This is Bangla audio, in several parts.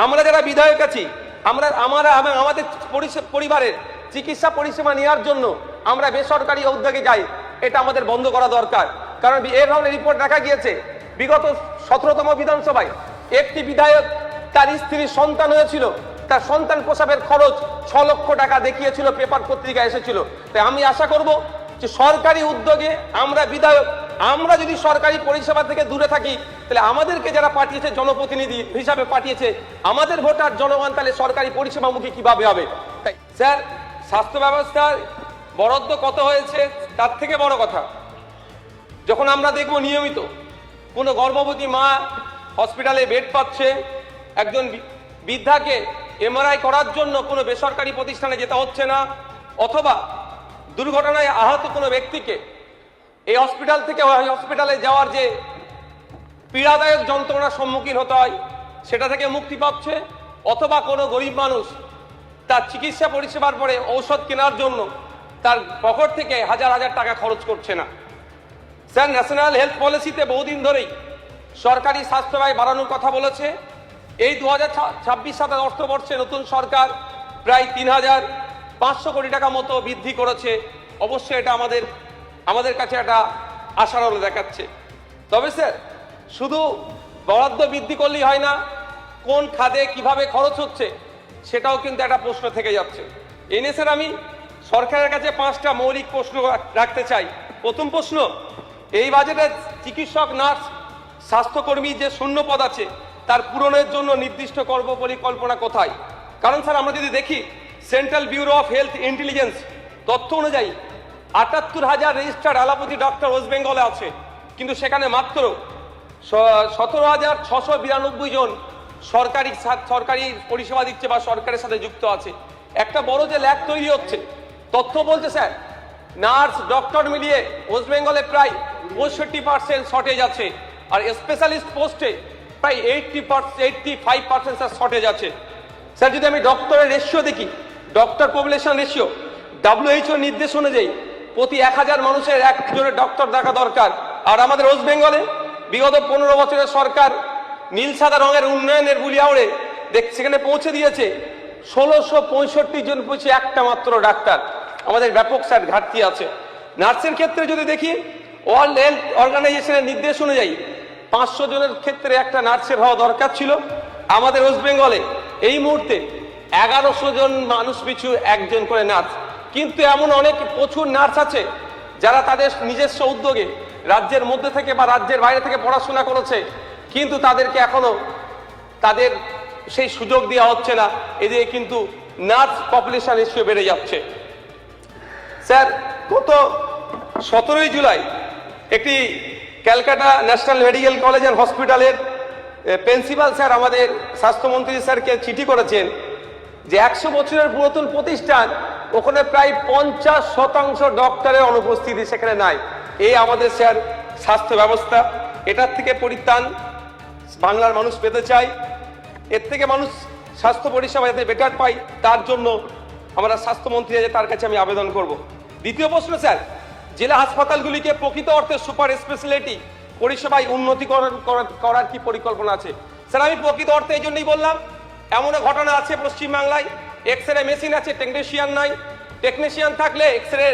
আমরা যারা বিধায়ক আছি, আমাদের পরিবারের চিকিৎসা পরিষেবা নেওয়ার জন্য আমরা বেসরকারি উদ্যোগে যাই, এটা আমাদের বন্ধ করা দরকার। কারণ এই ধরনের রিপোর্ট দেখা গিয়েছে বিগত 17তম বিধানসভায় একটি বিধায়ক তার স্ত্রীর সন্তান হয়েছিল, তার সন্তান প্রসবের খরচ 6 লক্ষ টাকা দেখিয়েছিল, পেপার পত্রিকা এসেছিল। তাই আমি আশা করব যে সরকারি উদ্যোগে আমরা বিধায়ক, আমরা যদি সরকারি পরিষেবা থেকে দূরে থাকি, তাহলে আমাদেরকে যারা পাঠিয়েছে জনপ্রতিনিধি হিসাবে পাঠিয়েছে, আমাদের ভোটার জনগণ তাহলে সরকারি পরিষেবামুখী কিভাবে হবে? তাই স্যার, স্বাস্থ্য ব্যবস্থার বরাদ্দ কত হয়েছে তার থেকে বড় কথা, যখন আমরা দেখব নিয়মিত কোনো গর্ভবতী মা হসপিটালে বেড পাচ্ছে, একজন বৃদ্ধাকে এমআরআই করার জন্য কোনো বেসরকারি প্রতিষ্ঠানে যেতে হচ্ছে না, অথবা দুর্ঘটনায় আহত কোনো ব্যক্তিকে এই হসপিটাল থেকে ওই হসপিটালে যাওয়ার যে পীড়াদায়ক যন্ত্রণার সম্মুখীন হতে হয় সেটা থেকে মুক্তি পাচ্ছে, অথবা কোনো গরিব মানুষ তার চিকিৎসা পরিষেবার পরে ঔষধ কেনার জন্য তার পকেট থেকে হাজার হাজার টাকা খরচ করছে না। স্যার, ন্যাশনাল হেলথ পলিসিতে বহুদিন ধরেই সরকারি স্বাস্থ্য ব্যয় বাড়ানোর কথা বলেছে। এই 2026-27 অর্থবর্ষে নতুন সরকার প্রায় 3,500 কোটি টাকা মতো বৃদ্ধি করেছে। অবশ্যই এটা আমাদের কাছে একটা আশার আলো দেখাচ্ছে। তবে স্যার, শুধু বরাদ্দ বৃদ্ধি করলেই হয় না, কোন খাতে কিভাবে খরচ হচ্ছে সেটাও কিন্তু একটা প্রশ্ন থেকে যাচ্ছে। এনে স্যার আমি সরকারের কাছে 5টা মৌলিক প্রশ্ন রাখতে চাই। প্রথম প্রশ্ন, এই বাজেটে চিকিৎসক, নার্স, স্বাস্থ্যকর্মী যে শূন্য পদ আছে তার পূরণের জন্য নির্দিষ্ট কর্মপরিকল্পনা কোথায়? কারণ স্যার, আমরা যদি দেখি central bureau of health intelligence তথ্য অনুযায়ী 78,000 রেজিস্টার্ড অ্যালোপ্যাথি ডক্টর ওয়েস্ট বেঙ্গলে আছে, কিন্তু সেখানে মাত্র 17,692 জন সরকারি পরিষেবা দিচ্ছে বা সরকারের সাথে যুক্ত আছে। একটা বড় যে ল্যাব তৈরি হচ্ছে, তথ্য বলছে স্যার, নার্স ডক্টর মিলিয়ে ওয়েস্ট বেঙ্গলে প্রায় 65% শর্টেজ আছে, আর স্পেশালিস্ট পোস্টে প্রায় 85% স্যার শর্টেজ আছে। স্যার, যদি আমি ডক্টরের রেশিও দেখি, ডক্টর পপুলেশন রেশিও WHO নির্দেশ অনুযায়ী প্রতি 1000 মানুষের একজনের ডক্টর দেখা দরকার। আর আমাদের ওয়েস্ট বেঙ্গলে বিগত 15 বছরের সরকার নীল সাদা রঙের উন্নয়নের বুলিয়াউড়ে সেখানে পৌঁছে দিয়েছে 1665 জন পৌঁছে একটা মাত্র ডাক্তার। আমাদের ব্যাপক স্যার ঘাটতি আছে। নার্সের ক্ষেত্রে যদি দেখি, ওয়ার্ল্ড হেলথ অর্গানাইজেশনের নির্দেশ অনুযায়ী 500 জনের ক্ষেত্রে একটা নার্সের হওয়া দরকার ছিল। আমাদের ওয়েস্ট বেঙ্গলে এই মুহূর্তে 1100 জন মানুষ পিছু একজন করে নার্স। কিন্তু এমন অনেক প্রচুর নার্স আছে যারা তাদের নিজস্ব উদ্যোগে রাজ্যের মধ্যে থেকে বা রাজ্যের বাইরে থেকে পড়াশোনা করেছে, কিন্তু তাদেরকে এখনো তাদের সেই সুযোগ দেওয়া হচ্ছে না। এদিকে কিন্তু নার্স পপুলেশন রেশিও বেড়ে যাচ্ছে। স্যার, গত 17 জুলাই একটি Calcutta national medical college and হসপিটালের প্রিন্সিপাল স্যার আমাদের স্বাস্থ্যমন্ত্রী স্যারকে চিঠি করেছেন যে 100 বছরের পুরাতন প্রতিষ্ঠান, ওখানে প্রায় 50% ডক্টরের অনুপস্থিতি সেখানে নাই। এই আমাদের স্যার স্বাস্থ্য ব্যবস্থা, এটার থেকে পরিত্রাণ বাংলার মানুষ পেতে চায়। এর থেকে মানুষ স্বাস্থ্য পরিষেবা যাতে বেটার পায়, তার জন্য আমরা স্বাস্থ্যমন্ত্রী তার কাছে আমি আবেদন করব। দ্বিতীয় প্রশ্ন স্যার, জেলা হাসপাতালগুলিকে প্রকৃত অর্থে সুপার স্পেশালিটি পরিষেবায় উন্নতিকরণ করার কি পরিকল্পনা আছে? স্যার, আমি প্রকৃত অর্থে এই জন্যই বললাম, এমন ঘটনা আছে পশ্চিমবাংলায়, এক্সরে মেশিন আছে, টেকনিশিয়ান নাই। টেকনিশিয়ান থাকলে এক্সরে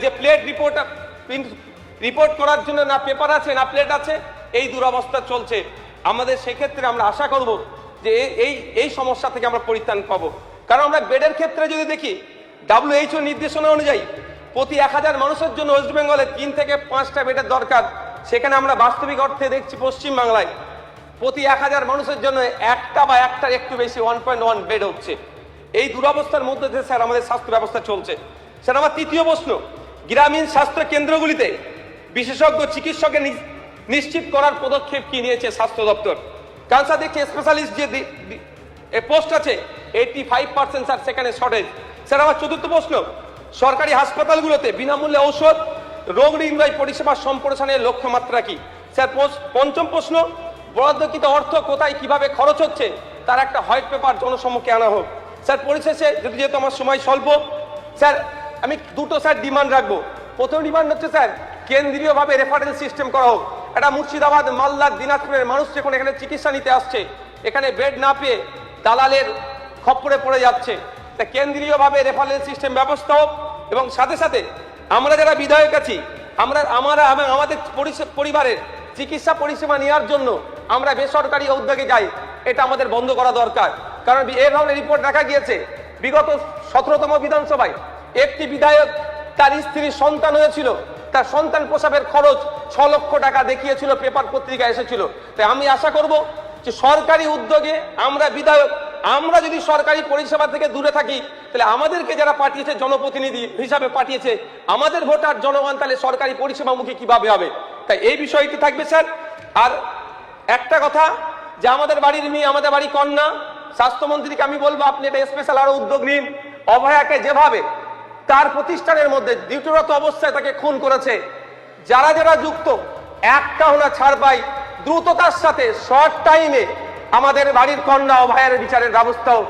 যে প্লেট রিপোর্ট করার জন্য না পেপার আছে না প্লেট আছে, এই দুরবস্থা চলছে। আমাদের সেক্ষেত্রে আমরা আশা করব যে এই সমস্যা থেকে আমরা পরিত্রাণ পাবো। কারণ আমরা বেডের ক্ষেত্রে যদি দেখি, WHO নির্দেশনা অনুযায়ী প্রতি 1000 মানুষের জন্য ওয়েস্ট বেঙ্গলে 3 থেকে 5টা বেডের দরকার। সেখানে আমরা বাস্তবিক অর্থে দেখছি পশ্চিমবাংলায় প্রতি 1000 মানুষের জন্য একটা বা একটার একটু বেশি 1.1 বেড হচ্ছে। এই দুরবস্থার মধ্যে দিয়ে স্যার আমাদের স্বাস্থ্য ব্যবস্থা চলছে। স্যার, আমার তৃতীয় প্রশ্ন, গ্রামীণ স্বাস্থ্য কেন্দ্রগুলিতে বিশেষজ্ঞ চিকিৎসকের নিশ্চিত করার পদক্ষেপ কি নিয়েছে স্বাস্থ্য দপ্তর? কারণ স্যার দেখছি স্পেশালিস্ট যে পোস্ট আছে 85% স্যার সেখানে শর্টেজ। স্যার, আমার চতুর্থ প্রশ্ন, সরকারি হাসপাতালগুলোতে বিনামূল্যে ঔষধ, রোগ নির্ণয় পরিষেবা সম্প্রসারণের লক্ষ্যমাত্রা কি? স্যার, পঞ্চম প্রশ্ন, বরাদ্দকৃত অর্থ কোথায় কিভাবে খরচ হচ্ছে তার একটা হোয়াইট পেপার জনসম্মুখে আনা হোক। স্যার, পরিশেষে যেহেতু আমার সময় স্বল্প, স্যার আমি দুটো স্যার ডিমান্ড রাখবো। প্রথম ডিমান্ড হচ্ছে স্যার, কেন্দ্রীয়ভাবে রেফারেন্স সিস্টেম করা হোক। এটা মুর্শিদাবাদ, মালদা, দিনাজপুরের মানুষ যখন এখানে চিকিৎসা নিতে আসছে, এখানে বেড না পেয়ে দালালের খপ্পরে পড়ে যাচ্ছে। তা কেন্দ্রীয়ভাবে রেফারেল সিস্টেম ব্যবস্থা হোক, এবং সাথে সাথে আমরা যারা বিধায়ক আছি আমরা আমাদের পরিবারের চিকিৎসা পরিষেবা নেওয়ার জন্য আমরা বেসরকারি উদ্যোগে যাই, এটা আমাদের বন্ধ করা দরকার। কারণ এই ধরনের রিপোর্ট দেখা গিয়েছে বিগত 17তম বিধানসভায় একটি বিধায়ক তার স্ত্রীর সন্তান হয়েছিল, তার সন্তান প্রসবের খরচ 6 লক্ষ টাকা দেখিয়েছিল, পেপার পত্রিকা এসেছিল। তাই আমি আশা করব যে সরকারি উদ্যোগে আমরা বিধায়ক আমরা যদি সরকারি পরিষেবা থেকে দূরে থাকি, তাহলে আমাদেরকে যারা পাঠিয়েছে জনপ্রতিনিধি হিসাবে পাঠিয়েছে আমাদের ভোটার জনগণ, তাহলে সরকারি পরিষেবামুখী কিভাবে হবে? তাই এই বিষয়টি থাকবে স্যার। আর একটা কথা, যে আমাদের বাড়ির মেয়ে, আমাদের বাড়ির কন্যা, স্বাস্থ্যমন্ত্রীকে আমি বলবো আপনি এটা স্পেশাল আরো উদ্যোগ নিন। অভয়াকে যেভাবে তার প্রতিষ্ঠানের মধ্যে ডিউটিরত অবস্থায় তাকে খুন করেছে, যারা যারা যুক্ত একটা হলো ছাড় পাই, দ্রুততার সাথে শর্ট টাইমে আমাদের বাড়ির কন্যা অভয়ের বিচারের ব্যবস্থাও